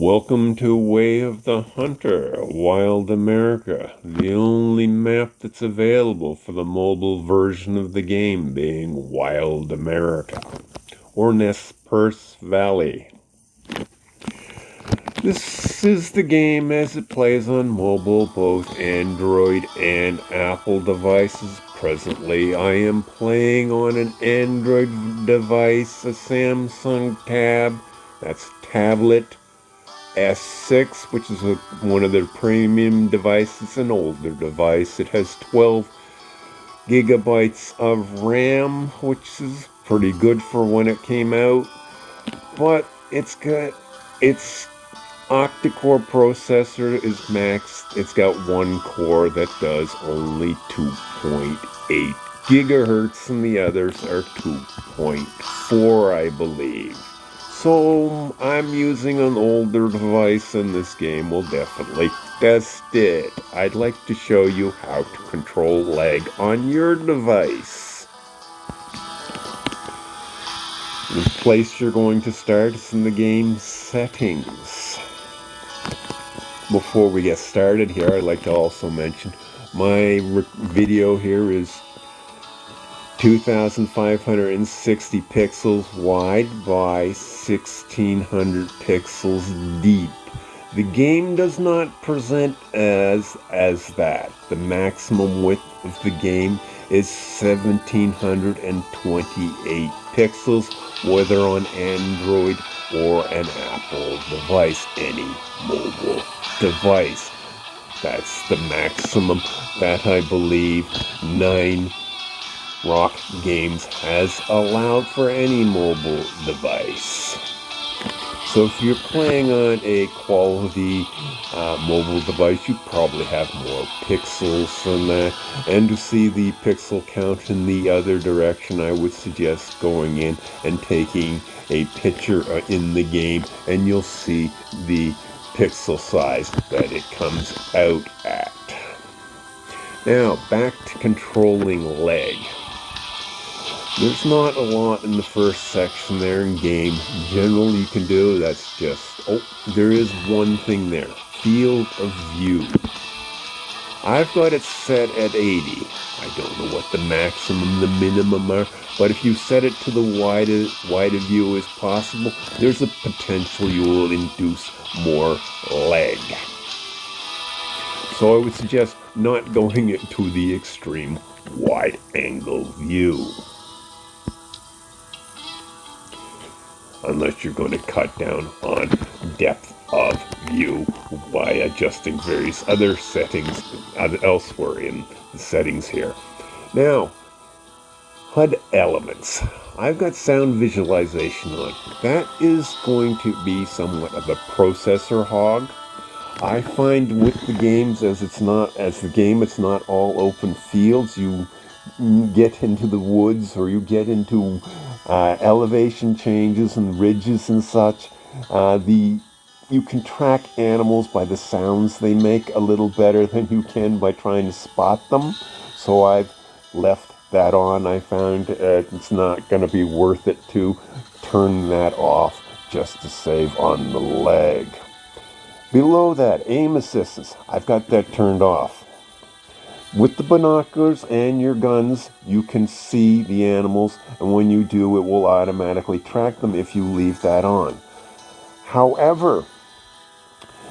Welcome to Way of the Hunter, Wild America, the only map that's available for the mobile version of the game being Wild America, or Nez Perce Valley. This is the game as it plays on mobile, both Android and Apple devices. Presently, I am playing on an Android device, a Samsung Tab, that's tablet, S6, which is one of their premium devices, an older device. It has 12 gigabytes of RAM, which is pretty good for when it came out. But its Octa-core processor is maxed. It's got one core that does only 2.8 gigahertz, and the others are 2.4, I believe. So I'm using an older device, and this game will definitely test it. I'd like to show you how to control lag on your device. The place you're going to start is in the game settings. Before we get started here, I'd like to also mention my video here is 2,560 pixels wide by 1,600 pixels deep. The game does not present as that. The maximum width of the game is 1,728 pixels, whether on Android or an Apple device, any mobile device. That's the maximum that I believe 9 Rock Games has allowed for any mobile device. So if you're playing on a quality mobile device, you probably have more pixels than that. And to see the pixel count in the other direction, I would suggest going in and taking a picture in the game, and you'll see the pixel size that it comes out at. Now, back to controlling lag. There's not a lot in the first section there in game. Generally you can do, that's just, there is one thing there. Field of view. I've got it set at 80. I don't know what the maximum, the minimum are, but if you set it to the wide view as possible, there's a potential you will induce more lag. So I would suggest not going into the extreme wide angle view, unless you're going to cut down on depth of view by adjusting various other settings elsewhere in the settings here. Now, HUD elements. I've got sound visualization on. That is going to be somewhat of a processor hog. I find with the games, it's not all open fields. You get into the woods, or you get into elevation changes and ridges and such. You can track animals by the sounds they make a little better than you can by trying to spot them. So I've left that on. I found it's not going to be worth it to turn that off just to save on the lag. Below that, aim assistance. I've got that turned off. With the binoculars and your guns, you can see the animals, and when you do, it will automatically track them if you leave that on. However,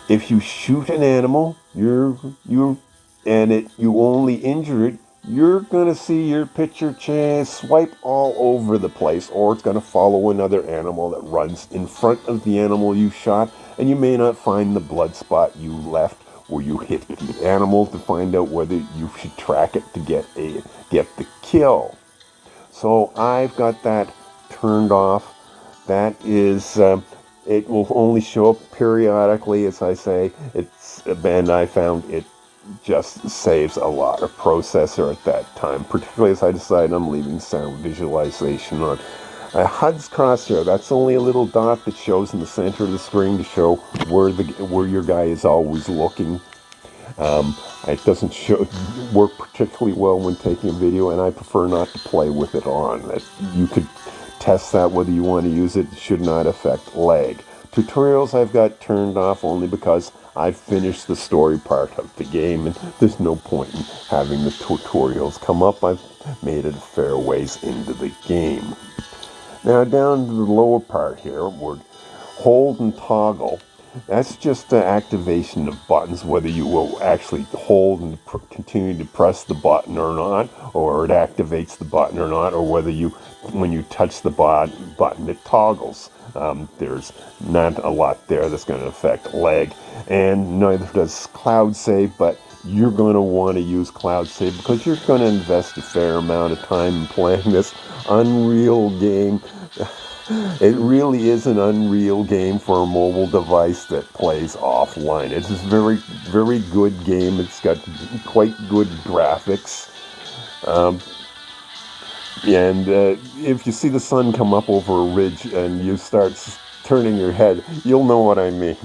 if you shoot an animal, you only injure it, you're going to see your picture swipe all over the place, or it's going to follow another animal that runs in front of the animal you shot, and you may not find the blood spot you left where you hit the animal to find out whether you should track it to get the kill. So I've got that turned off. That is, it will only show up periodically, as I say. And I found it just saves a lot of processor at that time, particularly as I decide I'm leaving sound visualization on. HUD's crosshair, that's only a little dot that shows in the center of the screen to show where your guy is always looking. It doesn't work particularly well when taking a video, and I prefer not to play with it on. You could test that whether you want to use it. It should not affect lag. Tutorials I've got turned off only because I've finished the story part of the game, and there's no point in having the tutorials come up. I've made it a fair ways into the game. Now down to the lower part here, where hold and toggle. That's just the activation of buttons, whether you will actually hold and continue to press the button or not, or it activates the button or not, or whether when you touch the button, it toggles. There's not a lot there that's going to affect lag, and neither does cloud save, but you're going to want to use cloud save because you're going to invest a fair amount of time in playing this unreal game. It really is an unreal game for a mobile device that plays offline. It's a very, very good game. It's got quite good graphics. And if you see the sun come up over a ridge and you start turning your head, you'll know what I mean.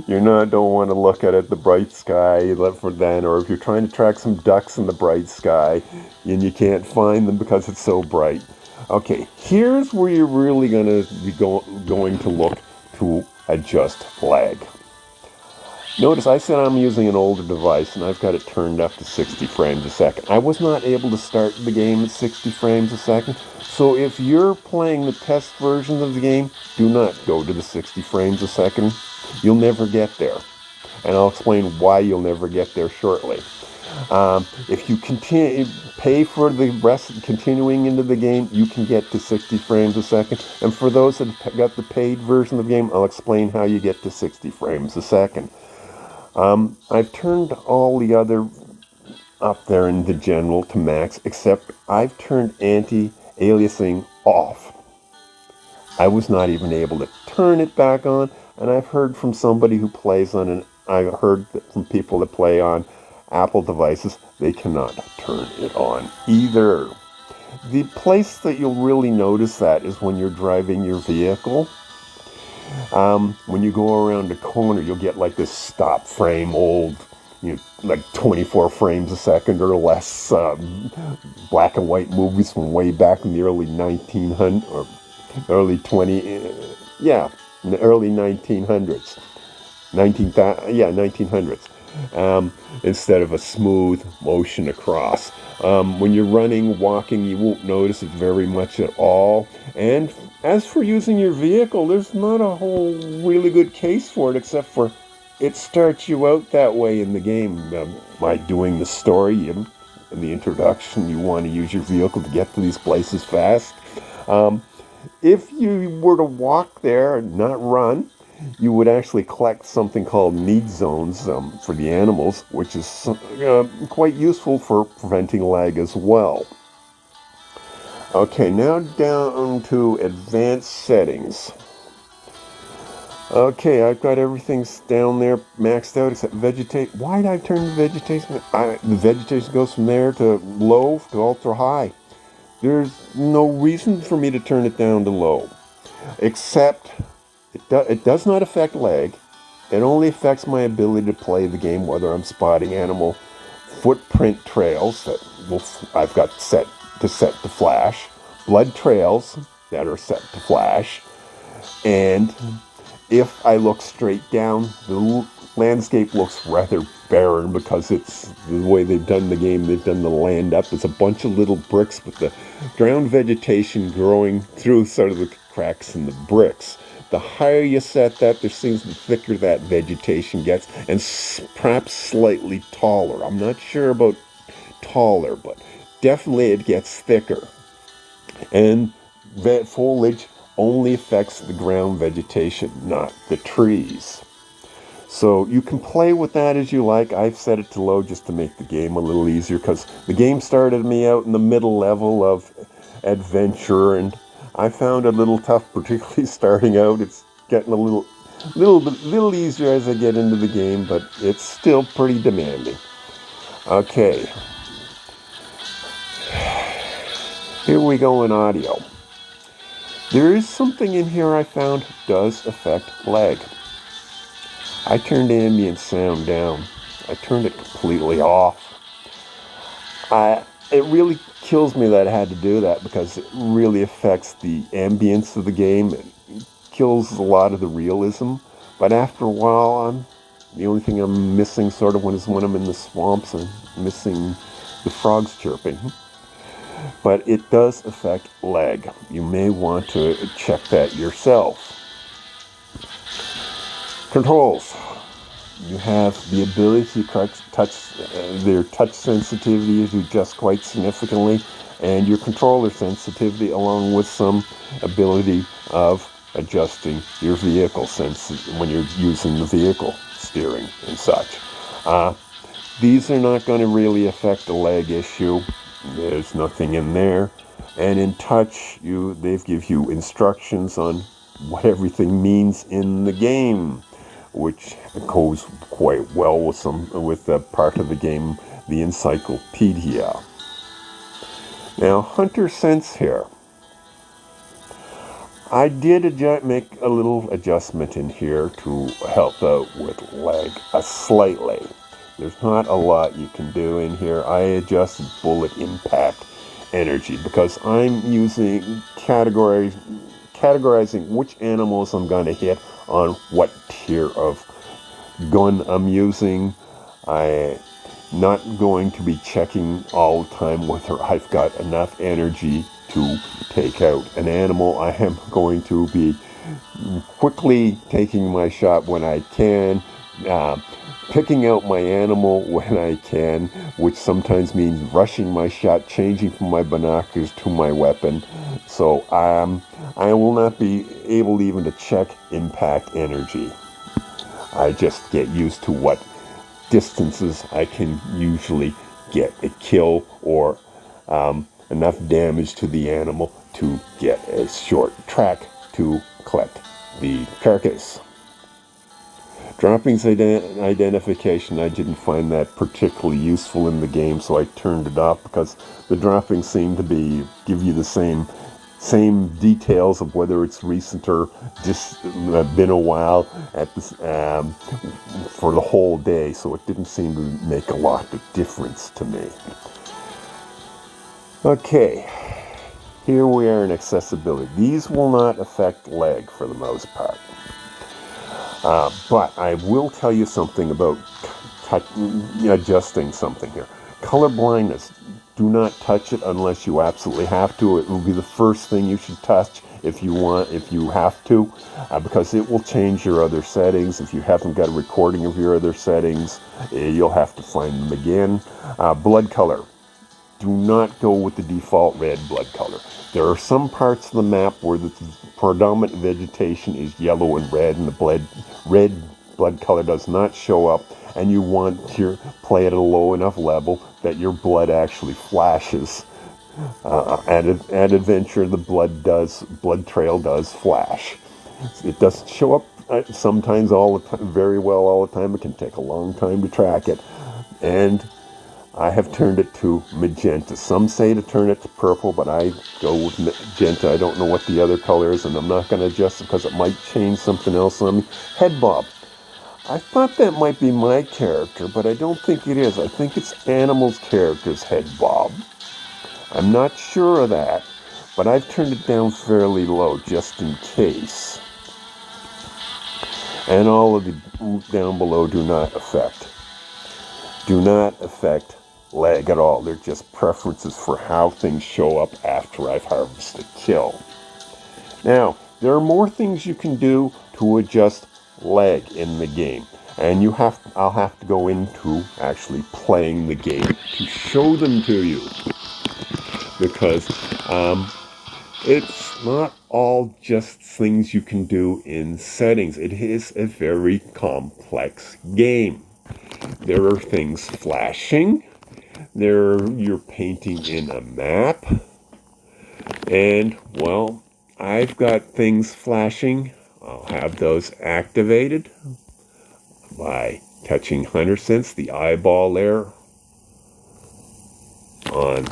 Don't want to look at the bright sky for then, or if you're trying to track some ducks in the bright sky and you can't find them because it's so bright. Okay, here's where you're really going to be going to look to adjust lag. Notice I said I'm using an older device and I've got it turned up to 60 frames a second. I was not able to start the game at 60 frames a second, so if you're playing the test version of the game, do not go to the 60 frames a second. You'll never get there, and I'll explain why you'll never get there shortly. If you pay for the rest continuing into the game, you can get to 60 frames a second. And for those that got the paid version of the game, I'll explain how you get to 60 frames a second. I've turned all the other up there in the general to max, except I've turned anti-aliasing off. I was not even able to turn it back on, and I've heard from somebody who plays on I've heard from people that play on Apple devices, they cannot turn it on either. The place that you'll really notice that is when you're driving your vehicle. When you go around a corner, you'll get like this stop frame, like 24 frames a second or less, black and white movies from way back in the early 1900s, or early 1900s. 1900s. Instead of a smooth motion across. When you're running, walking, you won't notice it very much at all. And as for using your vehicle, there's not a whole really good case for it, except for it starts you out that way in the game. By doing the story in the introduction, you want to use your vehicle to get to these places fast. If you were to walk there and not run, you would actually collect something called need zones for the animals, which is quite useful for preventing lag as well. Okay, now down to advanced settings. Okay, I've got everything down there maxed out except vegetation. Why did I turn the vegetation? The vegetation goes from there to low to ultra high. There's no reason for me to turn it down to low, except it does not affect lag. It only affects my ability to play the game, whether I'm spotting animal footprint trails that I've got set to flash, blood trails that are set to flash, and if I look straight down, the landscape looks rather barren because it's the way they've done the game. They've done the land up. It's a bunch of little bricks with the ground vegetation growing through sort of the cracks in the bricks. The higher you set that, there seems the thicker that vegetation gets, and perhaps slightly taller. I'm not sure about taller, but definitely it gets thicker. And that foliage only affects the ground vegetation, not the trees. So you can play with that as you like. I've set it to low just to make the game a little easier, because the game started me out in the middle level of adventure, and I found it a little tough, particularly starting out. It's getting a little easier as I get into the game, but it's still pretty demanding. Okay. Here we go in audio. There is something in here I found does affect lag. I turned ambient sound down. I turned it completely off. It really kills me that I had to do that, because it really affects the ambience of the game. kills a lot of the realism, but after a while, the only thing I'm missing sort of is when I'm in the swamps, I'm missing the frogs chirping. But it does affect lag. You may want to check that yourself. Controls. You have the ability to touch, their touch sensitivity to adjust quite significantly, and your controller sensitivity, along with some ability of adjusting your vehicle when you're using the vehicle steering and such. These are not going to really affect the lag issue. There's nothing in there. And in touch, they give you instructions on what everything means in the game, which goes quite well with the part of the game, the encyclopedia. Now, Hunter Sense here. I did make a little adjustment in here to help out with lag slightly. There's not a lot you can do in here. I adjusted bullet impact energy because I'm using categorizing which animals I'm going to hit on what tier of gun I'm using. I'm not going to be checking all the time whether I've got enough energy to take out an animal. I am going to be quickly taking my shot when I can, picking out my animal when I can, which sometimes means rushing my shot, changing from my binoculars to my weapon. So I will not be able even to check impact energy. I just get used to what distances I can usually get a kill or enough damage to the animal to get a short track to collect the carcass. Droppings identification, I didn't find that particularly useful in the game, so I turned it off because the droppings seem to give you the same details of whether it's recent or just been a while for the whole day, so it didn't seem to make a lot of difference to me. Okay, here we are in accessibility. These will not affect lag for the most part. But I will tell you something about adjusting something here. Color blindness. Do not touch it unless you absolutely have to. It will be the first thing you should touch if you have to, because it will change your other settings. If you haven't got a recording of your other settings, you'll have to find them again. Blood color. Do not go with the default red blood color. There are some parts of the map where the predominant vegetation is yellow and red, and the red blood color does not show up, and you want to play at a low enough level that your blood actually flashes. At adventure, the blood trail does flash. It doesn't show up sometimes very well all the time. It can take a long time to track it, and I have turned it to magenta. Some say to turn it to purple, but I go with magenta. I don't know what the other color is, and I'm not going to adjust it because it might change something else on me. Head bob. I thought that might be my character, but I don't think it is. I think it's Animal's character's head bob. I'm not sure of that, but I've turned it down fairly low just in case. And all of the down below do not affect lag at all. They're just preferences for how things show up after I've harvested a kill. Now, there are more things you can do to adjust lag in the game, and I'll have to go into actually playing the game to show them to you, because it's not all just things you can do in settings. It is a very complex game. There are things flashing. You're painting in a map. And, well, I've got things flashing. I'll have those activated by touching Hunter Sense, the eyeball there on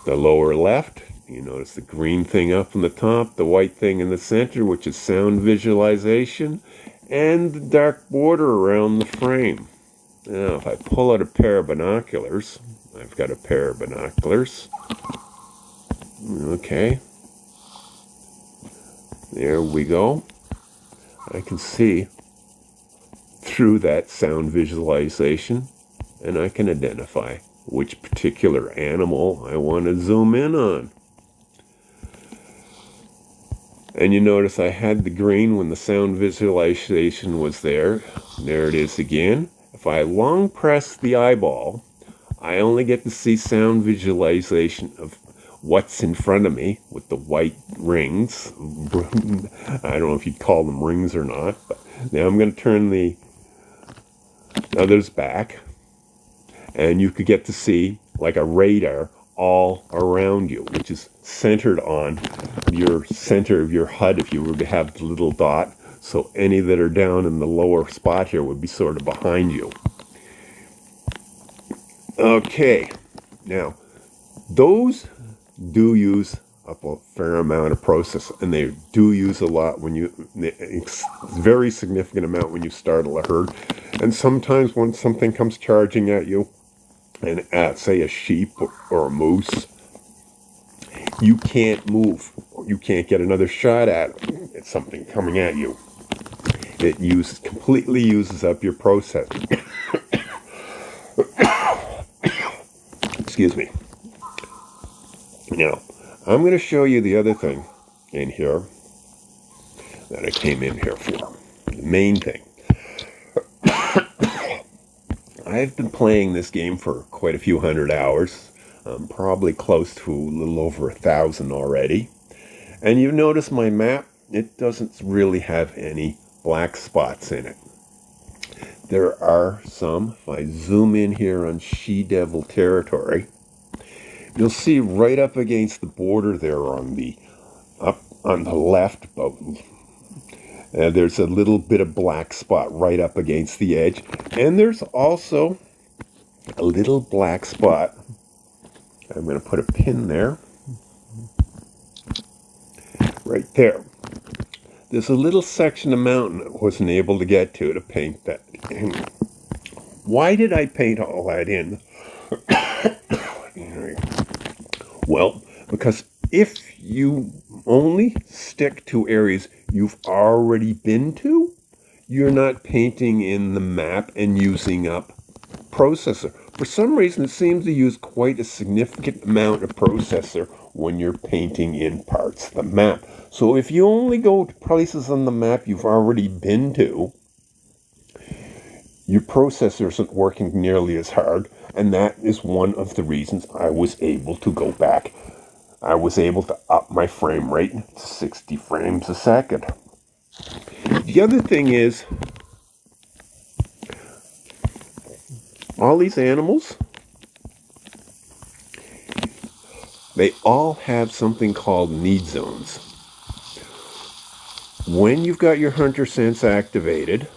the lower left. You notice the green thing up on the top, the white thing in the center, which is sound visualization, and the dark border around the frame. Now, if I pull out a pair of binoculars, I've got a pair of binoculars. Okay. There we go. I can see through that sound visualization, and I can identify which particular animal I want to zoom in on. And you notice I had the green when the sound visualization was there. There it is again. If I long press the eyeball, I only get to see sound visualization of what's in front of me with the white rings. I don't know if you'd call them rings or not, but now I'm going to turn the others back, and you could get to see like a radar all around you, which is centered on your center of your HUD if you were to have the little dot. So any that are down in the lower spot here would be sort of behind you. Okay, now those do use a fair amount of process, and they do use a lot when you, very significant amount when you startle a herd. And sometimes when something comes charging at you, and say a sheep or a moose, you can't move, you can't get another shot at it. It's something coming at you. It completely uses up your processor. Excuse me. Now, I'm going to show you the other thing in here that I came in here for. The main thing. I've been playing this game for quite a few hundred hours. Probably close to a little over 1,000 already. And you notice my map, it doesn't really have any black spots in it. There are some. If I zoom in here on She-Devil territory, you'll see right up against the border there on the left, there's a little bit of black spot right up against the edge. And there's also a little black spot. I'm going to put a pin there. Right there. There's a little section of mountain I wasn't able to get to paint that in. Why did I paint all that in? Well, because if you only stick to areas you've already been to, you're not painting in the map and using up processor. For some reason, it seems to use quite a significant amount of processor when you're painting in parts of the map. So if you only go to places on the map you've already been to, your processor isn't working nearly as hard, and that is one of the reasons I was able to go back. I was able to up my frame rate to 60 frames a second. The other thing is, all these animals, they all have something called need zones. When you've got your hunter sense activated,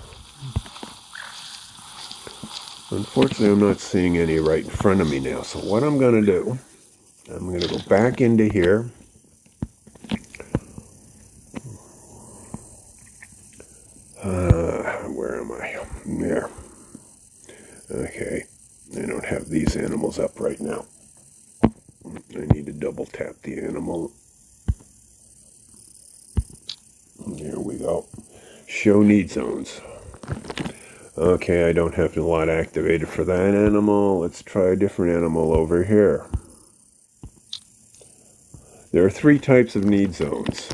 unfortunately I'm not seeing any right in front of me now, so what I'm going to do, I'm going to go back into here. Where am I? There. Okay, I don't have these animals up right now. I need to double tap the animal. There we go. Show need zones. Okay, I don't have a lot activated for that animal. Let's try a different animal over here. There are 3 types of need zones.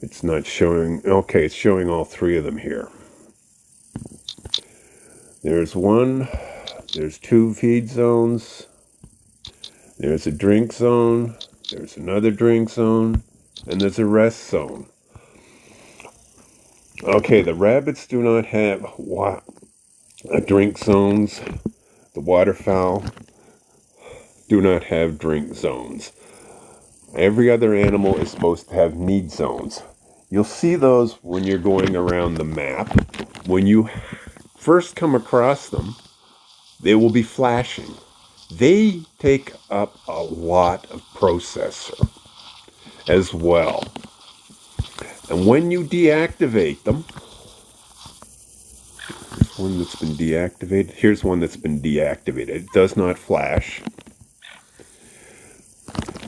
It's not showing, okay, it's showing all 3 of them here. There's 1, there's 2 feed zones, there's a drink zone, there's another drink zone, and there's a rest zone. Okay, the rabbits do not have drink zones. The waterfowl do not have drink zones. Every other animal is supposed to have need zones. You'll see those when you're going around the map. When you first come across them, they will be flashing. They take up a lot of processor as well. And when you deactivate them, here's one that's been deactivated. Here's one that's been deactivated. It does not flash.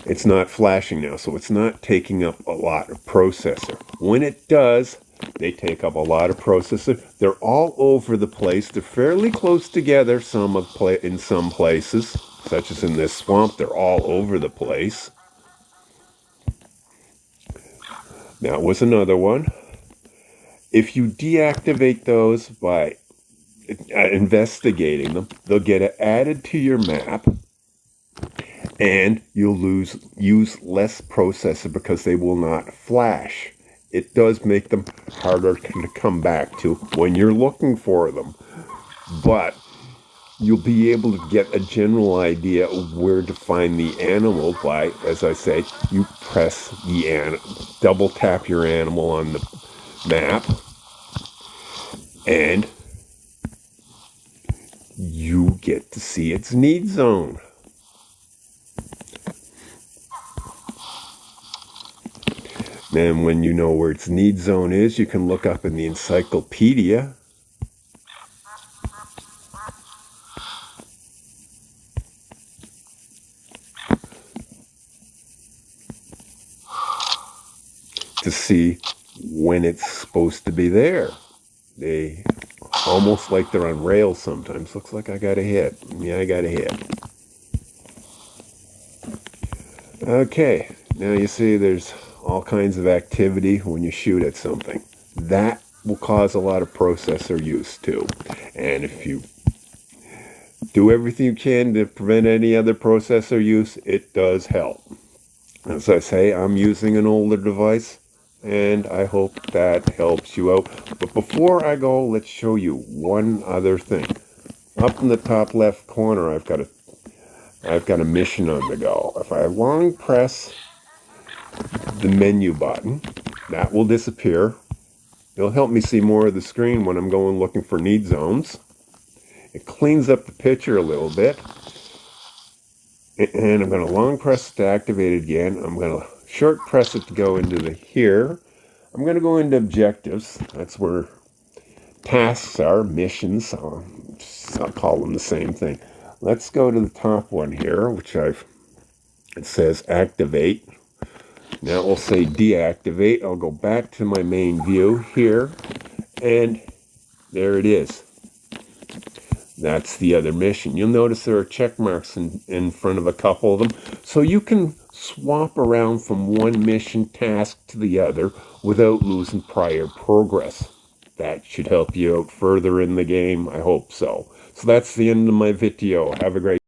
It's not flashing now, so it's not taking up a lot of processor. When it does, They take up a lot of processor. They're all over the place. They're fairly close together in some places, such as in this swamp. They're all over the place. That was another one. If you deactivate those by investigating them, they'll get added to your map, and you'll use less processor because they will not flash. It does make them harder to come back to when you're looking for them, but you'll be able to get a general idea of where to find the animal by, as I say, you press the double tap your animal on the map, and you get to see its need zone. And when you know where its need zone is, you can look up in the encyclopedia. To see when it's supposed to be there. They almost like they're on rails sometimes. Looks like I got a hit. Yeah, I got a hit. Okay, now you see there's all kinds of activity when you shoot at something. That will cause a lot of processor use too. And if you do everything you can to prevent any other processor use, it does help. As I say, I'm using an older device, and I hope that helps you out. But before I go, let's show you one other thing. Up in the top left corner, I've got a mission on the go. If I long press the menu button, that will disappear. It'll help me see more of the screen when I'm going looking for need zones. It cleans up the picture a little bit. And I'm going to long press it to activate it again. I'm going to short press it to go into here. I'm going to go into objectives. That's where tasks are, missions. I'll call them the same thing. Let's go to the top one here, it says activate. Now it will say deactivate. I'll go back to my main view here, and there it is. That's the other mission. You'll notice there are check marks in front of a couple of them. So you can swap around from one mission task to the other without losing prior progress. That should help you out further in the game. I hope so. So that's the end of my video. Have a great